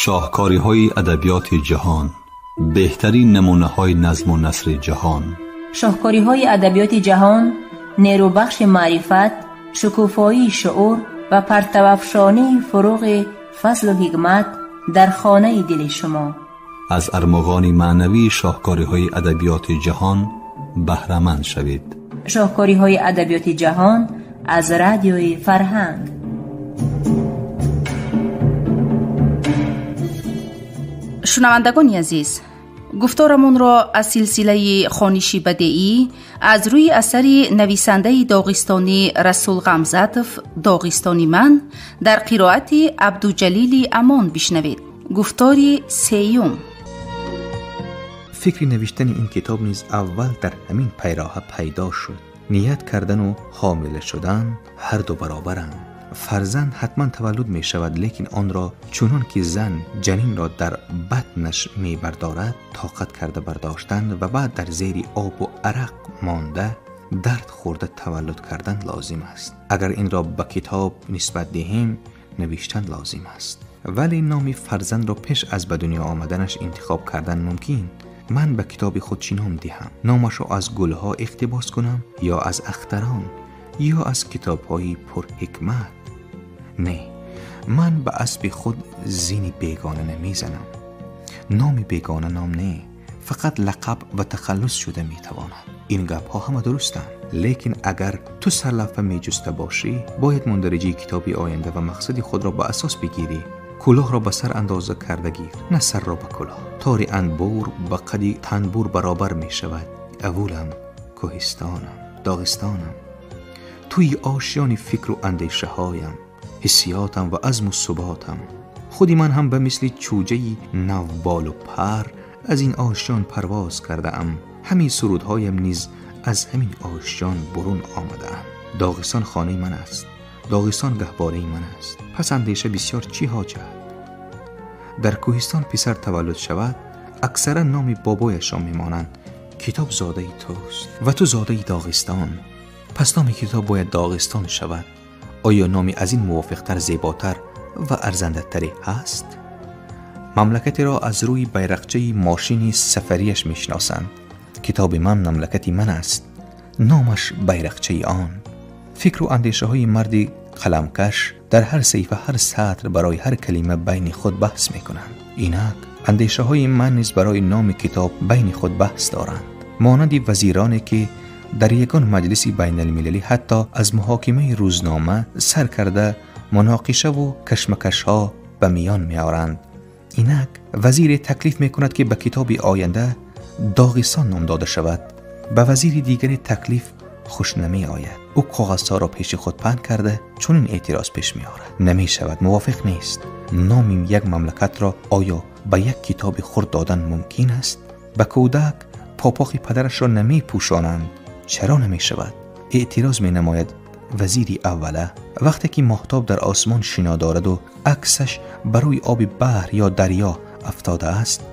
شاهکاری‌های ادبیات جهان، بهترین نمونه‌های نظم و نثر جهان. شاهکاری‌های ادبیات جهان، نیروبخش معرفت، شکوفایی شعور و پرتوافشانی فروغ فضل و حکمت در خانه دل شما. از ارمغان معنوی شاهکاری‌های ادبیات جهان بهره‌مند شوید. شاهکاری‌های ادبیات جهان از رادیوی فرهنگ. شنوندگان عزیز، گفتارمون را از سلسله خوانشی بدیعی از روی اثری نویسنده داغستانی رسول غمزاتوف داغستانی من در قرائت عبدالجلیل امان بشنوید. گفتاری سیوم. فکر نوشتن این کتاب نیز اول در همین پیراه پیدا شد. نیت کردن و حامله شدن هر دو برابرند. فرزند حتما تولد می شود، لیکن آن را چنان که زن جنین را در بطنش می بردارد طاقت کرده برداشتن و بعد در زیر آب و عرق مانده درد خورده تولد کردن لازم است. اگر این را به کتاب نسبت دهیم نوشتن لازم است، ولی نام فرزند را پیش از به دنیا آمدنش انتخاب کردن ممکن. من به کتاب خود چی نام دهم؟ نامش را از گلها اقتباس کنم یا از اختران یا از کتاب‌های پر حکمت؟ نه، من به اسب خود زین بیگانه نمیزنم. نام بیگانه نام نه، فقط لقب و تخلص شده میتواند. این گپ ها همه درستند، لیکن اگر تو سرلفه میجسته باشی باید مندرجه کتابی آینده و مقصد خود را به اساس بگیری. کلاه را به سر اندازه کرده گیر، نه سر را به کلاه. تار انبور به قد تنبور برابر می شود. اولم کوهستانم، داغستانم، توی آشیان فکر و اندیشه هایم، حسیاتم و عزم و ثباتم. خودی من هم به مثل چوجه‌ای نو بال و پر از این آشیان پرواز کرده ام. همین سرودهایم نیز از همین آشیان برون آمده ام. داغستان خانه من است، داغستان گهواره من است. پس اندیشه بسیار چی حاجت؟ در کوهستان پسر تولد شود اکثرا نام بابایش را میمانند. کتاب زاده ای توست و تو زاده ای داغستان، پس نام کتاب باید داغستان شود. آیا نامی از این موافقتر، زیباتر و ارزنده‌تری هست؟ مملکتی را از روی بیرقچه ماشینی سفریش میشناسند. کتاب من مملکتی من است، نامش بیرقچه آن. فکر و اندیشه های مردی قلمکش در هر صفحه، هر سطر برای هر کلمه بین خود بحث میکنند. اینک اندیشه های من نیز برای نام کتاب بین خود بحث دارند، مانند وزیرانی که در یگان مجلسی بین المللی حتی از محاکمه روزنامه سر کرده مناقشه و کشمکش ها به میان می آورند. اینک وزیر تکلیف می کند که به کتاب آینده داغستان نام داده شود، به وزیر دیگری تکلیف خوش نمی آید. او کاغذها را پیش خود پهن کرده چون این اعتراض پیش می آورد. نمی شود، موافق نیست. نام یک مملکت را آیا به یک کتاب خرد دادن ممکن است؟ به کودک پاپاخی پدرش را نمی پوشانند. چرا نمی شود؟ اعتراض می نماید وزیری اوله وقتی که ماهتاب در آسمان شنا دارد و عکسش بروی آب بحر یا دریا افتاده است.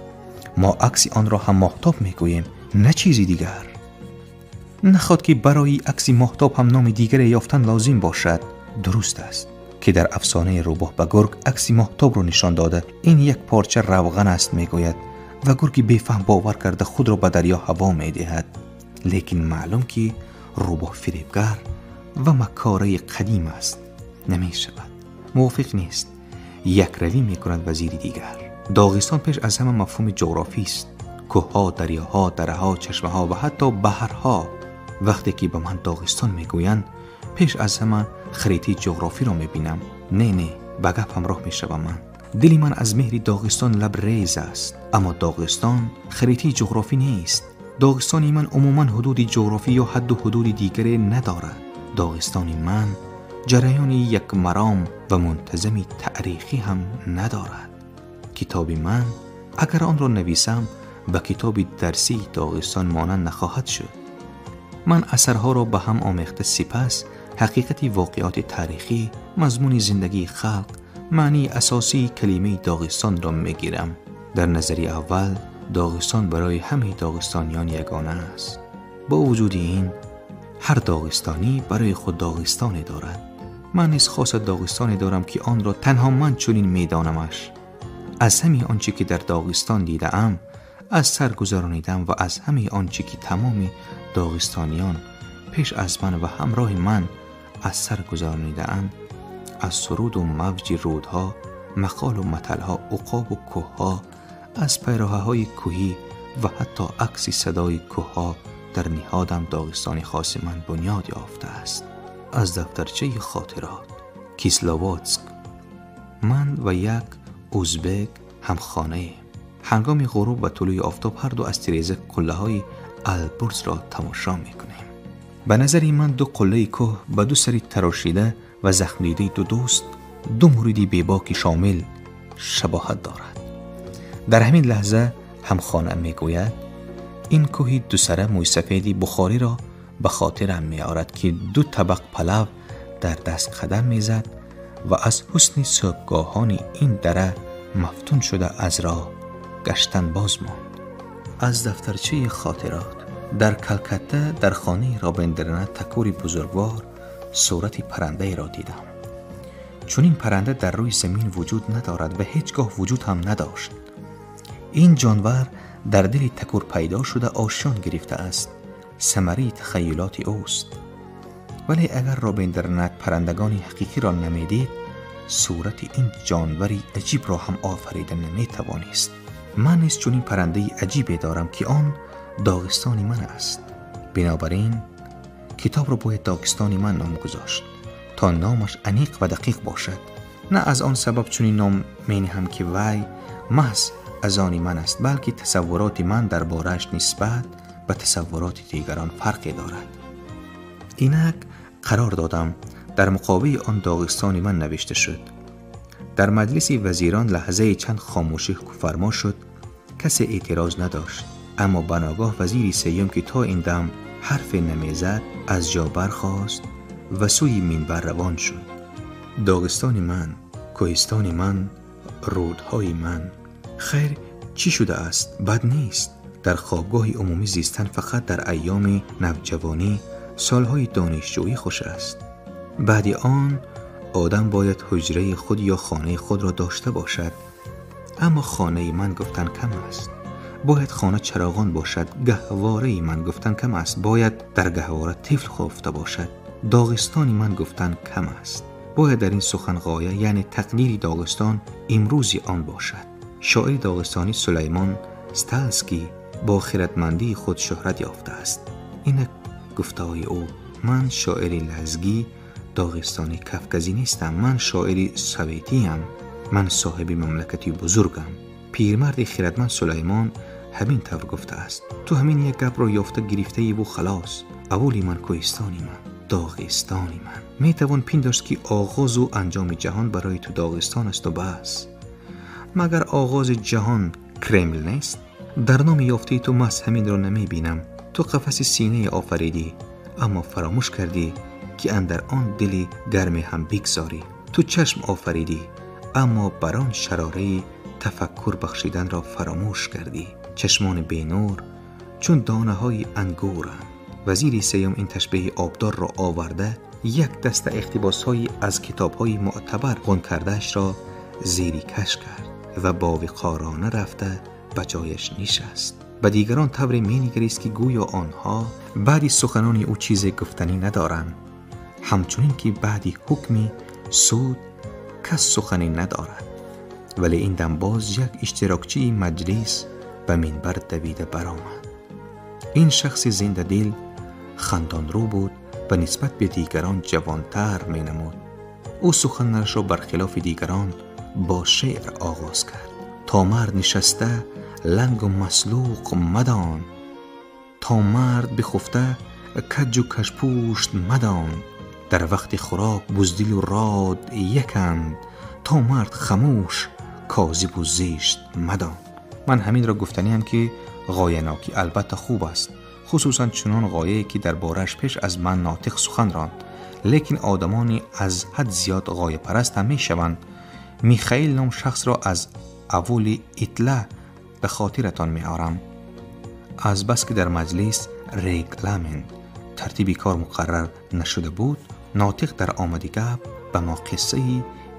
ما عکس آن را هم ماهتاب می گوییم، نه چیزی دیگر. نخواد که برای عکس ماهتاب هم نام دیگر یافتن لازم باشد. درست است که در افسانه روباه به گرگ عکس ماهتاب رو نشان داده این یک پارچه روغن است می گوید و گرگی بیفهم باور کرده خود را به دریا هوا می دهد. لیکن معلوم که روباه فریبگر و مکاره قدیم است، نمی شود، موافق نیست. یک روی می کند وزیری دیگر. داغستان پیش از همه مفهوم جغرافی است. کوه‌ها، دریاها، دره‌ها، چشمه‌ها و حتی بحرها. وقتی که به من داغستان می گویند پیش از همه خریطه جغرافی را می بینم. نه به گپ همراه می شوم. من دلی من از مهر داغستان لبریز است، اما داغستان خریطه جغرافی نیست. داغستانی من عموما حدود جغرافی یا حد و حدود دیگری ندارد. داغستانی من جریانی یک مرام و منتظمی تاریخی هم ندارد. کتاب من اگر آن را نویسم به کتاب درسی داغستان مانند نخواهد شد. من اثرها را به هم آمیخته، سپس حقیقت واقعات تاریخی، مضمون زندگی خلق، معنی اساسی کلمه داغستان را میگیرم. در نظریه اول داغستان برای همه داغستانیان یگانه است. با وجود این هر داغستانی برای خود داغستانی دارد. من نیز خاص داغستانی دارم که آن را تنها من چنین میدانمش. از همه آنچه که در داغستان دیدم از سر گذرانیدم و از همه آنچه که تمام داغستانیان پیش از من و همراه من از سر گذرانیدند، از سرود و موج رودها، مقال و متلها، عقاب و کوهها، از پیراهه‌های کوهی و حتی عکس صدای کوهها در نهادم داغستانی خاص من بنیاد یافته است. از دفترچه خاطرات کیسلاواتسک. من و یک ازبک همخانه هنگام غروب و طلوع آفتاب هر دو از تیریزه قله‌های البرز را تماشا می‌کنیم. به نظر من دو قله کوه با دو سری تراشیده و زخم دیده دو دوست، دو موردی بیباکی شامل شباهت دارد. در همین لحظه همخانه میگوید این کوهی دو سره موی سفیدی بخاری را به خاطرم می‌آورد که دو طبق پلو در دست قدم میزد و از حسن صبحگاهان این دره مفتون شده از راه گشتن باز ماند. از دفترچه خاطرات. در کلکته در خانه رابیندرنات تاگور بزرگوار صورت پرنده را دیدم. چون این پرنده در روی زمین وجود ندارد و هیچگاه وجود هم نداشت. این جانور در دل تاگور پیدا شده آشیان گرفته است. ثمره تخیلات اوست. ولی اگر رابیندرنات پرندگان حقیقی را نمیدید، صورت این جانوری عجیب را هم آفریده نمیتوانست. من نیز چون این پرنده عجیبی دارم که آن داغستانی من است. بنابراین کتاب را باید داغستانی من نام گذاشت تا نامش انیق و دقیق باشد. نه از آن سبب چون این نام مینهم که وی محض از آنی من است، بلکه تصورات من در بارش نسبت به تصورات دیگران فرقی دارد. اینک قرار دادم در مقابل آن داغستانی من نوشته شد. در مجلس وزیران لحظه چند خاموشی فرما شد. کسی اعتراض نداشت، اما بناگاه وزیر سیوم که تا این دم حرف نمیزد از جا برخاست و سوی منبر روان شد. داغستان من، کوهستان من، رودهای من. خیر چی شده است؟ بد نیست. در خوابگاه عمومی زیستن فقط در ایام نوجوانی، سالهای دانشجویی خوش است. بعد آن آدم باید حجره خود یا خانه خود را داشته باشد. اما خانه من گفتن کم است. باید خانه چراغان باشد. گهواره من گفتن کم است. باید در گهواره طفل خفته باشد. داغستانی من گفتن کم است. باید در این سخن غایه یعنی تقدیر داغستان امروزی آن باشد. شاعر داغستانی سلیمان ستالسکی با خردمندی خود شهرت یافته است. این گفته‌های او. من شاعر لزگی داغستانی کفگزی نیستم. من شاعر سویتی ام. من صاحب مملکتی بزرگم. پیرمرد خردمند سلیمان همین طور گفته است. تو همین یک گپ را یافته گرفته ای و خلاص. اولی من کوهستانی من، داغستانی من. می توان پنداشت که آغاز و انجام جهان برای تو داغستان است و بس. مگر آغاز جهان کرمل نیست؟ در نام یافته تو محض همین را نمی بینم. تو قفس سینه آفریدی، اما فراموش کردی که اندر آن دل گرم هم بگذاری. تو چشم آفریدی، اما بر آن شراره تفکر بخشیدن را فراموش کردی. چشمان بینور چون دانه های انگورند. وزیر سیوم این تشبیه آبدار را آورده، یک دسته اقتباس های از کتاب های معتبر خون کردهش را زیری کش کرد و با وقارانه رفته به جایش نشست. به دیگران طوری می نگریست که گویا آنها بعدی سخنان او چیز گفتنی ندارند، همچنین که بعدی حکمی سود کس سخنی ندارد. ولی این دم باز یک اشتراکچی مجلس به منبر دویده برآمد. این شخص زنده دل خندان رو بود و نسبت به دیگران جوانتر می نمود. او سخنش را برخلاف دیگران با شعر آغاز کرد. تا مرد نشسته لنگ و مسلوق مدان، تا مرد بخفته کج و کشپوشت مدان. در وقت خوراک بزدل و راد یکند، تا مرد خموش کاذب و زشت مدان. من همین را گفتنیم که غایه‌ناکی البته خوب است، خصوصا چنان غایه‌ای که در بارش پیش از من ناطق سخن راند. لیکن آدمانی از حد زیاد غایه پرست هم می شوند. میخائیل نام شخص را از اول اطلاع به خاطرتان می آرم. از بس که در مجلس ریگلامن ترتیبی کار مقرر نشده بود، ناطق در آمدگاه به ما قصه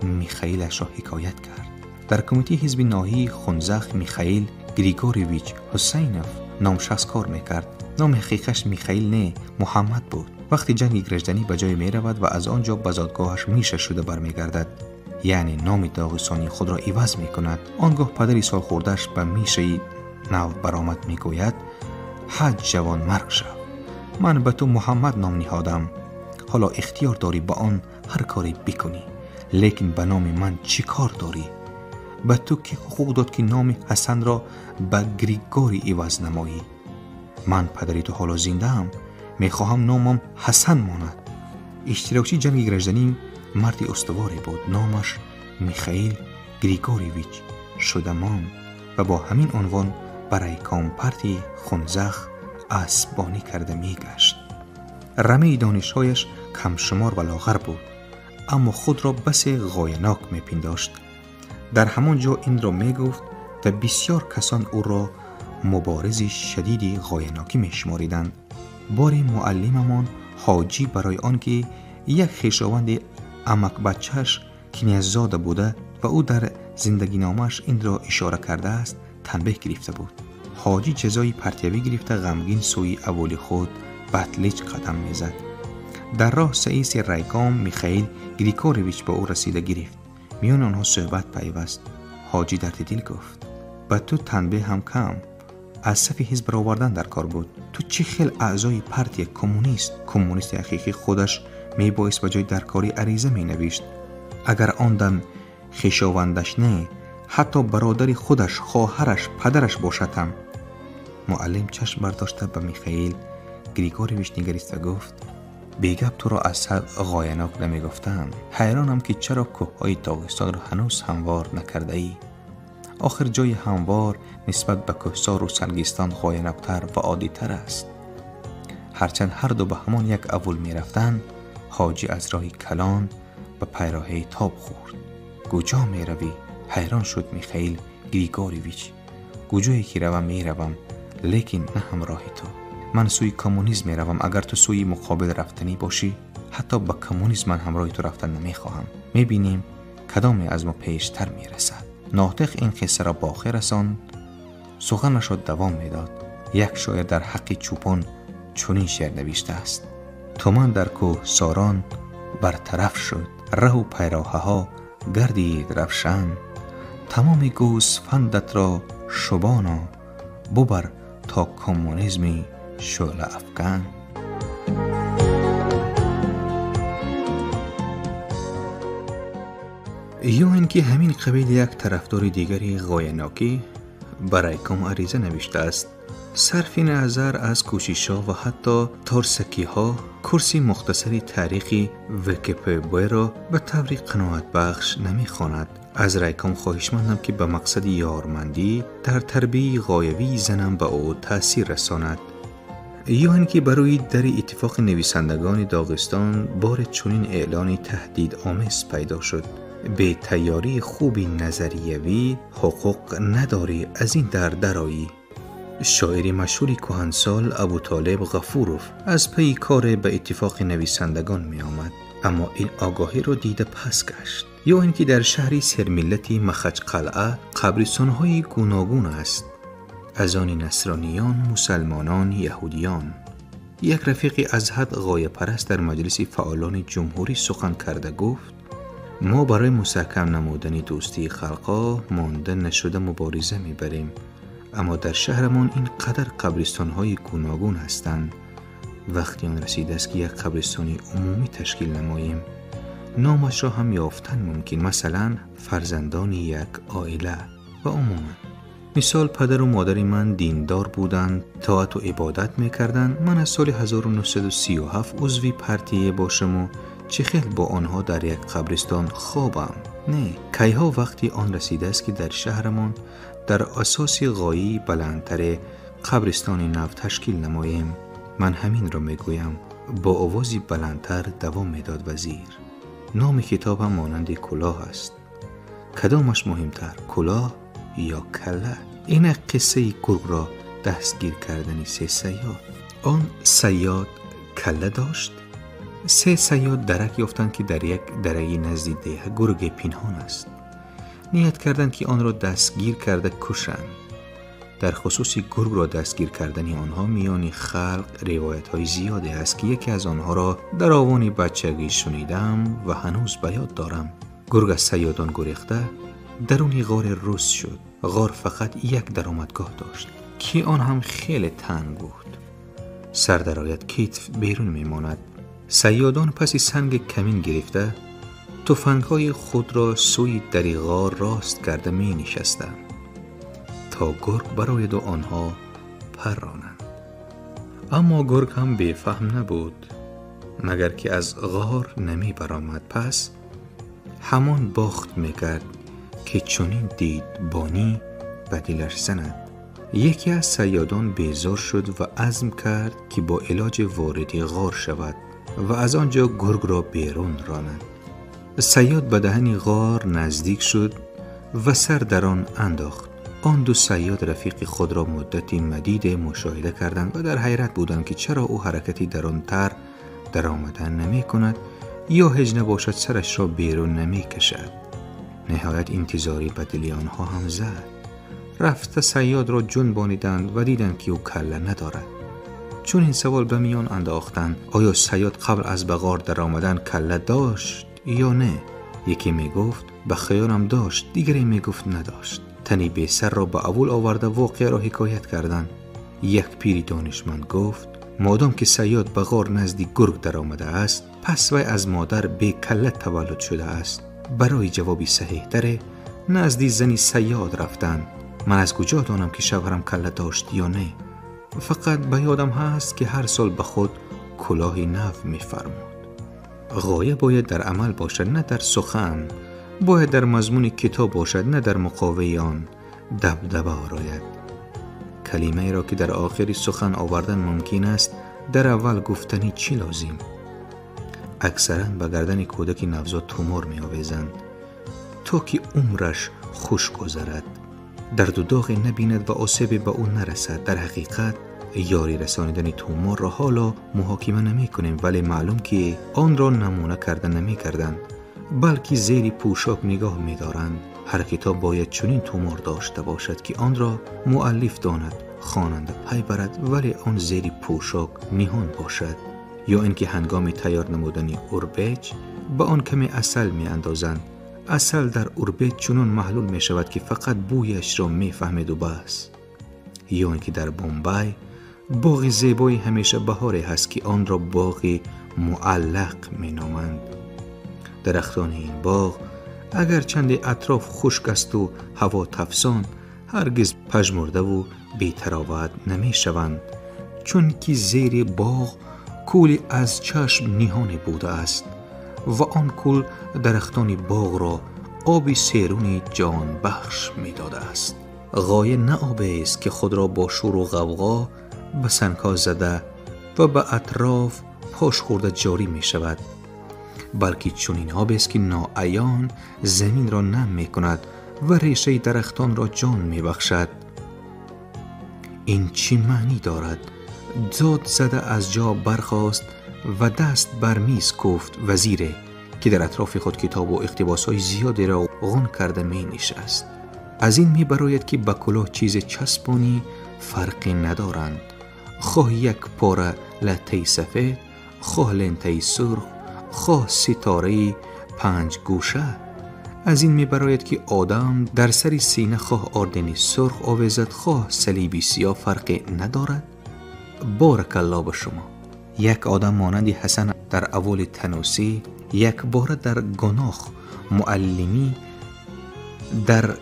میخائیلش را حکایت کرد. در کمیته حزب ناحیه خونزخ میخائیل گریگورویچ حسینوف نام شخص کار میکرد. نام حقیقیش میخائیل نه، محمد بود. وقتی جنگ گرجدنی به جای می رود و از آنجا به زادگاهش میشه شده برمیگردد، یعنی نام داغستانی خود را عوض می کند. آنگاه پدری سال خوردهش به میشه نو برآمد میگوید حج جوان مرگ شو، من به تو محمد نام نهادم، حالا اختیار داری با آن هر کاری بکنی، لیکن به نام من چی کار داری؟ به تو که حقوق داد که نام حسن را به گریگوری عوض نمایی؟ من پدری تو حالا زنده ام، میخواهم نامم حسن ماند. اشتراکچی جنگ گرجدنی مردی استواری بود. نامش میخائیل گریگورویچ شده ماند و با همین عنوان برای کامپارتی خونزخ اسبانی کرده میگشت. رمه دانش‌هایش کم شمار و لاغر بود، اما خود را بس غایاناک میپنداشت. در همان جا این را میگفت و بسیار کسان او را مبارز شدید غایاناکی میشماریدند. باری معلممان حاجی برای آنکه یک خویشاوند عمک بچه‌اش کنیززاده بوده و او در زندگی نامش این را اشاره کرده است تنبیه گرفته بود. حاجی جزای پرتیوی گرفته غمگین سوی اولی خود بطلیچ قدم میزد. در راه رئیس رایکام میخائیل گریگورویچ به او رسیده گرفت. میان آنها صحبت پیوست. حاجی در دل گفت به تو تنبیه هم کم، از صف حزب را آوردن در کار بود. تو چه خیل اعضای پارتی کمونیست حقیقی خودش می بایست به جای درکاری عریضه می نوشت. اگر آن دم خویشاوندش نه، حتی برادری خودش، خواهرش، پدرش باشدم. معلم چشم برداشته به میخائیل گریگورویچ نگریست و گفت بیگب تو را از حد غایاناک نمی گفتم. حیرانم که چرا کوههای داغستان را هنوز هموار نکرده ای. آخر جای هموار نسبت به کوهسار و سرگستان غایاناکتر و عادی‌تر است. هرچند هر دو به همان یک اول می رفتند، حاجی از راه کلان به پیراهه تاب خورد. کجا می روی؟ حیران شد میخائیل گریگورویچ. کجایی که روم می روم، لیکن نه همراه تو. من سوی کمونیسم می روم. اگر تو سوی مقابل رفتنی باشی، حتی با کمونیسم من همراه تو رفتن نمی خواهم. می بینیم کدام از ما پیشتر می رسد. ناطق این قصه را به آخر رساند. سخنش را دوام می داد. یک شاعر در حق چوپان چنین شعر نوشته است: تومان در کوه ساران برطرف شد، ره و پیراهه ها گردید رفشن، تمام گوسفندت را شبانا، ببر تا کمونیسمی شعله افکن. یا اینکه همین قبیل یک طرفدار دیگری غایاناکی برای کم عریضه نوشته است: صرف نظر از کوشش‌ها و حتی ترسکی‌ها، کرسی مختصری تاریخی ویکی‌پدیا را به طور قناعت بخش نمی‌خواند. از رایکام خواهشمندم که به مقصد یارمندی در تربیت غایوی زنم به او تأثیر رساند. یا اینکه برای در اتفاق نویسندگان داغستان بار چنین اعلان تهدید آمیز پیدا شد: به تیاری خوبی نظریوی حقوق نداری از این درایی. شاعر مشهوری کهنسال ابوطالب غفوروف از پی کار به اتفاق نویسندگان می آمد، اما این آگاهی را دیده پس گشت. یا اینکه در شهری سرملتی مخچ قلعه قبرستان‌های گوناگون است، از آن نصرانیان، مسلمانان، یهودیان. یک رفیقی از حد غایه پرست در مجلس فعالان جمهوری سخن کرده گفت: ما برای مستحکم نمودن دوستی خلقا مانده نشده مبارزه میبریم، اما در شهرمان این قدر قبرستان‌های گوناگون هستند. وقتی آن رسیده است که یک قبرستان عمومی تشکیل نماییم، نامش را هم یافتن ممکن، مثلا فرزندان یک عائله. و عموما مثال پدر و مادر من دیندار بودند، طاعت و عبادت میکردند. من از سال 1937 عضوی پارتی باشم و چه خیل با آنها در یک قبرستان خوابم؟ نه، کیها وقتی آن رسیده است که در شهرمان در اساس غایی بلندتر قبرستان نو تشکیل نماییم. من همین را میگویم. با آوازی بلندتر دوام میداد وزیر: نام کتاب هم مانند کلاه است. کدامش مهمتر، کلاه یا کله؟ این قصه گرگ را دستگیر کردن 3 صیاد. آن صیاد کله داشت. 3 صیاد درک یافتند که در یک دره نزدیک ده گرگ پنهان است. نیت کردند که آن را دستگیر کرده کشند. در خصوص گرگ را دستگیر کردن آنها میان خلق روایت‌های زیادی است که یکی از آنها را در آوان بچگی شنیدم و هنوز به یاد دارم. گرگ از صیادان گریخته درون غار روز شد. غار فقط یک درآمدگاه داشت که آن هم خیلی تنگ بود. سر در آید کتف بیرون میماند. صیادان پس سنگ کمین گرفته تفنگ‌های خود را سوی در غار راست کرده می نشستند تا گرگ برای دو آنها پرانند. اما گرگ هم بیفهم نبود، مگر که از غار نمی برآمد. پس همان باخت میکرد که چنین دید بانی به دلش زند. یکی از صیادان بیزار شد و عزم کرد که با علاج واردی غار شود و از آنجا گرگ را بیرون راند. صیاد به دهن غار نزدیک شد و سر در آن انداخت. آن دو صیاد رفیق خود را مدتی مدید مشاهده کردند و در حیرت بودند که چرا او حرکتی در آن تر در آمدن نمی کند یا هج نباشد سرش را بیرون نمی کشد. نهایت انتظاری به دل آنها هم زد. رفته صیاد را جنبانیدند و دیدند که او کله ندارد. چون این سوال به میان انداختند آیا صیاد قبل از به غار در آمدن کله داشت یا نه؟ یکی می گفت به خیالم داشت، دیگری می گفت نداشت. تنی به سر را به اول آورده واقعه را حکایت کردند. یک پیری دانشمند گفت مادام که صیاد به غار نزدیک گرگ در آمده است، پس وی از مادر به کله تولد شده است. برای جوابی صحیح تره نزدی زنی صیاد رفتند. من از کجا دانم که شوهرم کله داشت یا نه؟ فقط به یادم هست که هر سال به خود کلاهی نو می‌فرمود. غایه باید در عمل باشد نه در سخن، باید در مضمون کتاب باشد نه در مقابه آن دبدبه آراید. کلمه ای را که در آخری سخن آوردن ممکن است در اول گفتنی چی لازم؟ اکثرا به گردن کودک نوزاد تومور می آویزند تا که عمرش خوش گذرد، درد و داغی نبیند و آسیبی به او نرسد. در حقیقت یاری رسانیدن تومور را حالا محاکمه نمی کنیم، ولی معلوم که آن را نمونه کردن نمی کردند، بلکه زیر پوشاک نگاه می دارند. هر کتاب باید چنین تومور داشته باشد که آن را مؤلف داند، خواننده پی برد، ولی آن زیر پوشاک نهان باشد. یا اینکه هنگام تیار نمودن اوربیج با آن کمی عسل می اندازند. عسل در اوربیج چنان محلول می شود که فقط بویش را می فهمید و بس. یا اینکه در بمبئی باغ زیبایی همیشه بهاری هست که آن را باغ معلق می نامند. درختان این باغ اگر چند اطراف خشک است و هوا تفسان، هرگز پژمرده و بی تراوت نمی شوند، چون که زیر باغ کولی از چشم نهانی بوده است و آن کول درختان باغ را آبی سیرونی جان بخش می داده است. غایه نه آبی است که خود را با شور و غوغا به سنگ‌ها زده و به اطراف پاش خورده جاری می شود، بلکه چنین آبی است که ناعیان زمین را نم می کند و ریشه درختان را جان می بخشد. این چی معنی دارد؟ داد زده از جا برخاست و دست بر میز کوفت وزیره که در اطراف خود کتاب و اقتباس‌های زیادی را غن کرده می نشست. از این می براید که به کلاه چیز چسبانی فرقی ندارند، خواه یک پاره لطه سفید، خواه لنته سرخ، خواه ستاره 5 گوشه. از این می براید که آدم در سر سینه خواه آردنی سرخ آویزد، خواه صلیبی سیاه فرقی ندارد. بارک الله به شما. یک آدم مانند حسن در اول تنوسی، یک بار در گناخ معلمی، در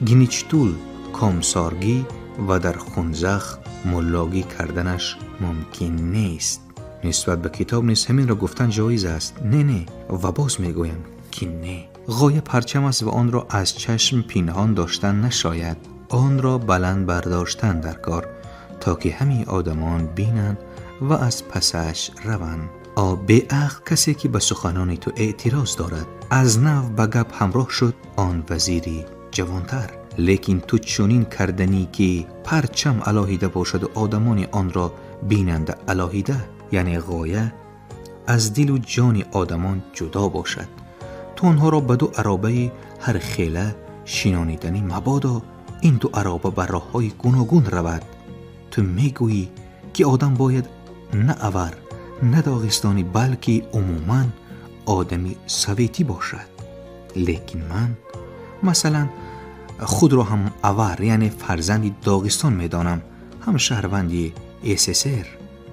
گنیچتول کامسارگی و در خونزخ ملاگی کردنش ممکن نیست. نسبت به کتاب نیز همین را گفتن جایز است. نه و باز میگویم که نه. غایه پرچم است و آن را از چشم پنهان داشتن نشاید، آن را بلند برداشتن در کار تا که همه آدمان بینند و از پسش روند. به عقل کسی که به سخنان تو اعتراض دارد از نو به گپ همراه شد، آن وزیری جوانتر. لیکن تو چنین کردنی که پرچم علاهیده باشد و آدمان آن را بینند علاهیده، یعنی غایه از دل و جان آدمان جدا باشد، تو آنها را به دو عرابه هر خیله شینانیدنی مبادا این دو عرابه بر راه‌های گوناگون رود. تو میگویی که آدم باید نه اور نه داغستانی بلکه عموماً آدمی سویتی باشد. لیکن من مثلا خود را هم اور یعنی فرزندی داغستان میدانم، هم شهروندی SSR.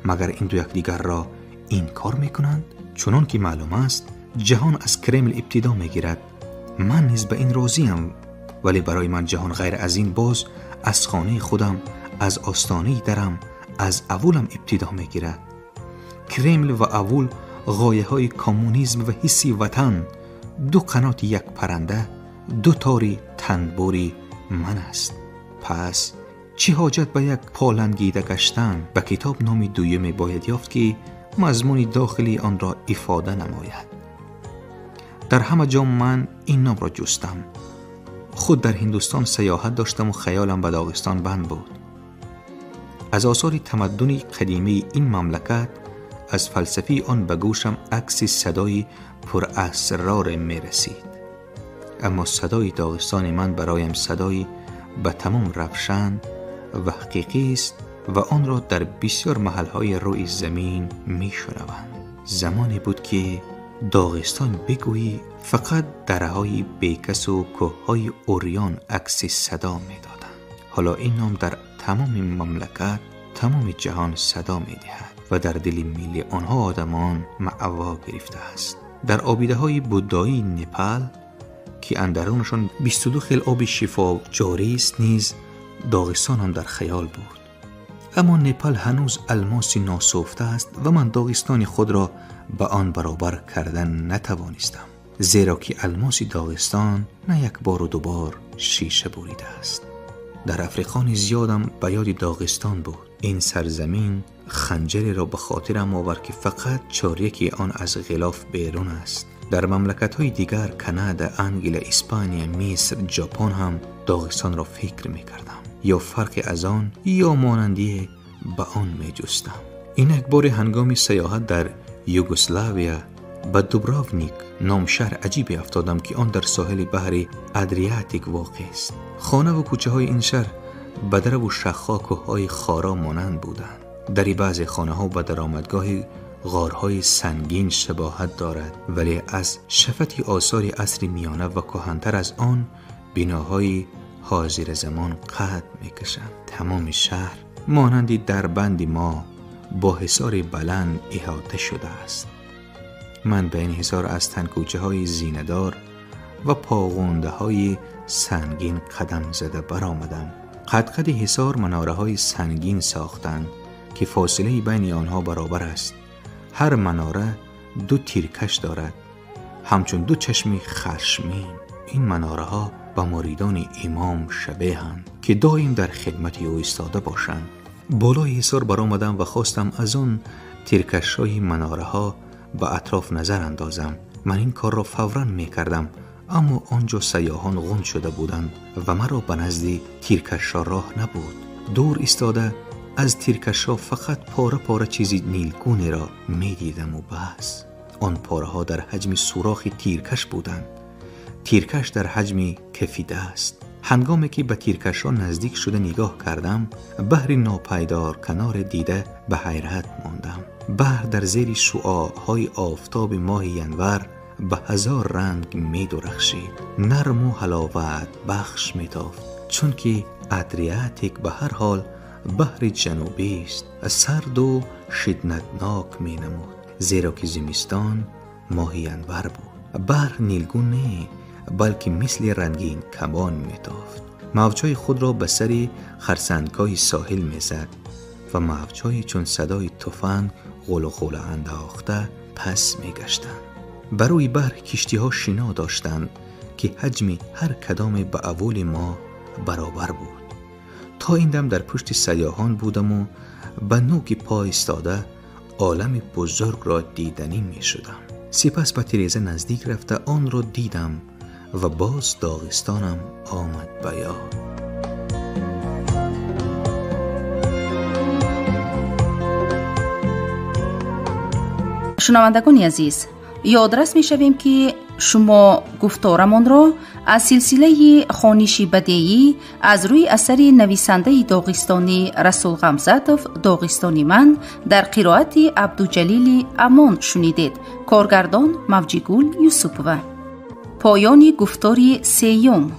مگر این دو یکدیگر را انکار میکنند؟ چنان که معلوم است جهان از کرمل ابتدا میگیرد. من نیز به این راضیم، ولی برای من جهان غیر از این باز از خانه خودم، از آستانه درم، از اولم ابتدا میگیرد. کرمل و اول غایه های کمونیسم و حسی وطن، دو قنات یک پرنده، دو تاری تنبوری من است. پس چه حاجت به یک پالنگیده گشتن؟ به کتاب نام دویمی باید یافت که مضمون داخلی آن را افاده نماید. در همه جا من این نام را جستم. خود در هندوستان سیاحت داشتم و خیالم به داغستان بند بود. از آثار تمدن قدیمی این مملکت، از فلسفی آن به گوشم عکس صدای پر اسرار می رسید. اما صدای داغستان من برایم صدای به تمام روشن و حقیقی است و آن را در بسیار محلهای روی زمین می شنوم. زمانی بود که داغستان بگویی فقط درهای بیکس و کوههای اوریان عکس صدا می دادن. حالا این نام در تمام مملکت، تمام جهان صدا می دهد و در دل میلیون ها آدمان معوا گرفته است. در آبیده های بودایی نپال که اندرونشان 22 خیل آب شفا جاری است نیز داغستان هم در خیال بود. اما نپال هنوز الماسی ناسفته است و من داغستان خود را به آن برابر کردن نتوانستم، زیرا که الماسی داغستان نه یک بار و دو بار شیشه بریده است. در افریقان زیادم به یاد داغستان بود. این سرزمین خنجری را به خاطرم آورد که فقط چاریکی آن از غلاف بیرون است. در مملکت‌های دیگر کانادا، انگلیس، اسپانیا، مصر، ژاپن هم داغستان را فکر می‌کردم، یا فرق از آن یا مانندی به آن می‌جستم. این یک بار هنگام سیاحت در یوگسلاویا به دوبراونیک نام شهر عجیبی افتادم که آن در ساحل بحر ادریاتیک واقع است. خانه و کوچه های این شهر به در و شخاک و های خارا مانند بودند. در بعضی خانه ها به درآمدگاه غارهای سنگین شباهت دارد، ولی از شفتی آثار عصر میانه و کهن‌تر از آن بناهای حاضر زمان قد میکشند. تمام شهر مانندی دربند ما با حصار بلند احاطه شده است. من به این حصار از تنکوچه های زینه‌دار و پاغونده های سنگین قدم زده برآمدم. قد حصار مناره های سنگین ساختند که فاصله بین آنها برابر است. هر مناره 2 تیرکش دارد، همچون 2 چشم خشمین. این مناره ها به مریدان امام شبیهند که دائم در خدمت او ایستاده باشند. بالای حصار برآمدم و خواستم از آن تیرکش های مناره ها به اطراف نظر اندازم. من این کار را فوراً می کردم، اما آنجا سیاحان غون شده بودند و مرا به نزد تیرکش راه نبود. دور ایستاده از تیرکش فقط پاره پاره چیزی نیلگونی را می دیدم و بس. آن پاره ها در حجم سوراخ تیرکش بودند. تیرکش در حجم کف دست. هنگامی که به تیرکش ها نزدیک شده نگاه کردم، بحر ناپایدار کنار دیده به حیرت ماندم. بحر در زیر شعاعهای آفتاب ماه ینور به 1000 رنگ می درخشید. نرم و حلاوت بخش می تافت، چون که ادریاتیک به هر حال بحر جنوبی است. سرد و شدتناک می نمود، زیرا که زمستان ماه ینور بود. بحر نیلگون نه، بلکه مثل رنگین کمان می تافت. موجهای خود را به سر خرسندگاه ساحل می زد و موجهای چون صدای تفنگ غلغله انداخته پس می گشتند. بروی بحر کشتی ها شنا داشتند که حجم هر کدام به اول ما برابر بود. تا این دم در پشت سیاحان بودم و به نوک پا ایستاده عالم بزرگ را دیدنی می شدم. سپس به تیریزه نزدیک رفته آن را دیدم و باز داغستانم آمد به یاد. شنوندگان عزیز، یادرس می شویم که شما گفتارمان را از سلسله خوانشی بدیعی از روی اثر نویسنده داغستانی رسول غمزتوف داغستانی من در قرائت عبدالجلیل امان شنیدید. کارگردان موجیگول یوسفوف. پایان گفتاری سیوم.